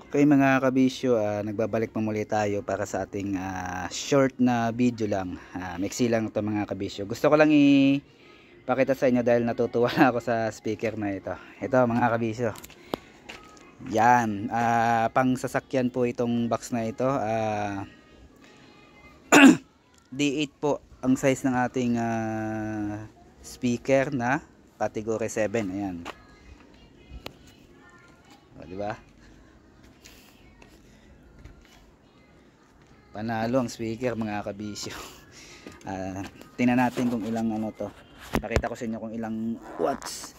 Okay mga kabisyo, nagbabalik pa muli tayo para sa ating short na video lang. Maiksi lang ito mga kabisyo. Gusto ko lang ipakita sa inyo dahil natutuwa ako sa speaker na ito. Ito mga kabisyo. Yan, pang sasakyan po itong box na ito. D8 po ang size ng ating speaker na category 7. Ayan. O, diba? Panalo ang speaker mga kabisyo. Tingnan natin kung ilang ano to. Pakita ko sa inyo kung ilang watts.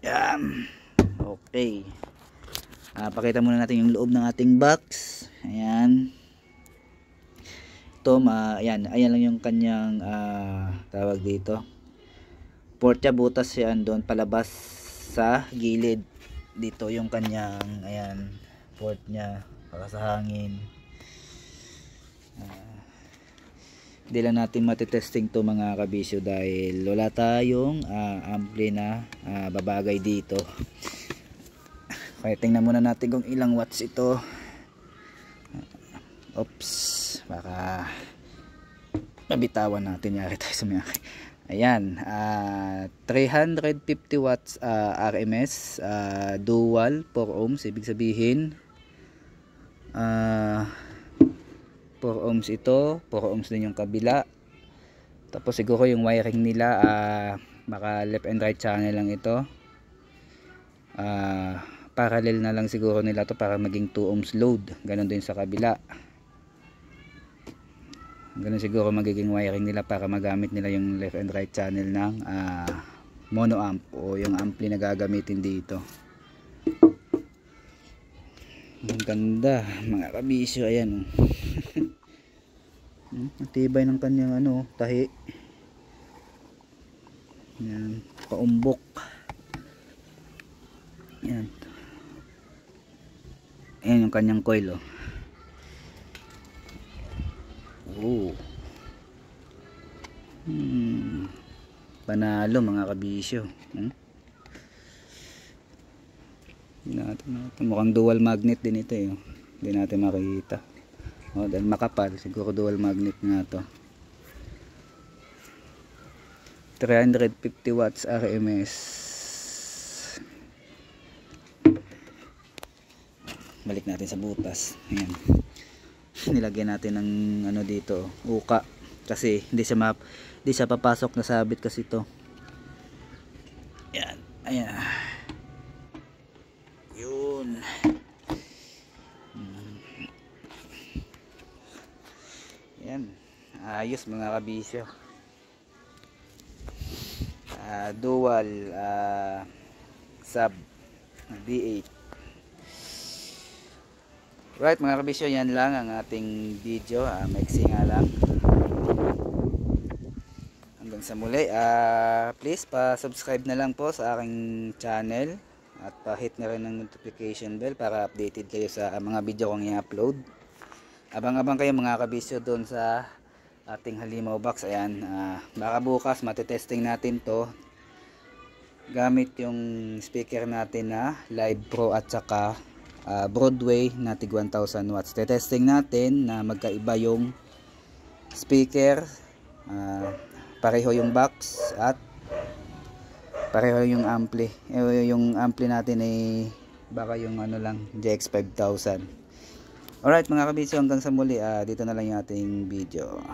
Yan. Okay. Pakita muna natin yung loob ng ating box. Ayan. Ito, ayan lang yung kanyang tawag dito. Port niya, butas yan doon palabas sa gilid. Dito yung kanyang ayan, port niya para sa hangin. Hindi lang natin matitesting to mga kabisyo dahil wala tayong ampli na babagay dito. Kaya tingnan muna natin kung ilang watts ito. Oops, baka mabitawan natin, yari tayo sa mga. Ayan, 350 watts RMS, dual 4 ohms, ibig sabihin 4 ohms ito, 4 ohms din yung kabila. Tapos siguro yung wiring nila baka left and right channel lang ito. Parallel na lang siguro nila to para maging 2 ohms load. Ganon din sa kabila. Ganon siguro magiging wiring nila para magamit nila yung left and right channel ng mono amp o yung ampli na gagamitin dito. Ang ganda mga kabisyo, ayan. Ang tibay ng kanyang tahi. Yan, paumbok. Yan. Ayan yung kanyang coil, oh. Panalo mga kabisyo. Mukhang dual magnet din ito, eh. Hindi natin makikita. Dahil makapal, siguro dual magnet nga to. 350 watts RMS. Balik natin sa butas. Ayan. Nilagyan natin ng dito, uka. Kasi hindi siya papasok na sabit kasi ito. Ayan. Ayan. Yun. Yan, ayos mga kabisyo. Dual sub D8. Right mga kabisyo, yan lang ang ating video. Maiksi nga lang. Hanggang sa muli, please pa-subscribe na lang po sa aking channel at pa-hit na rin ng notification bell para updated kayo sa mga video kong i-upload. Abang-abang kayo mga kabisyo doon sa ating halimaw box. Ayan, baka bukas matitesting natin to gamit yung speaker natin na Live Pro at saka Broadway na tig 1000 watts. Tetesting natin na magkaiba yung speaker, pareho yung box at pareho yung ampli. Yung ampli natin ay baka yung lang GX 5000. Alright mga kabisyo, hanggang sa muli, dito na lang yung ating video.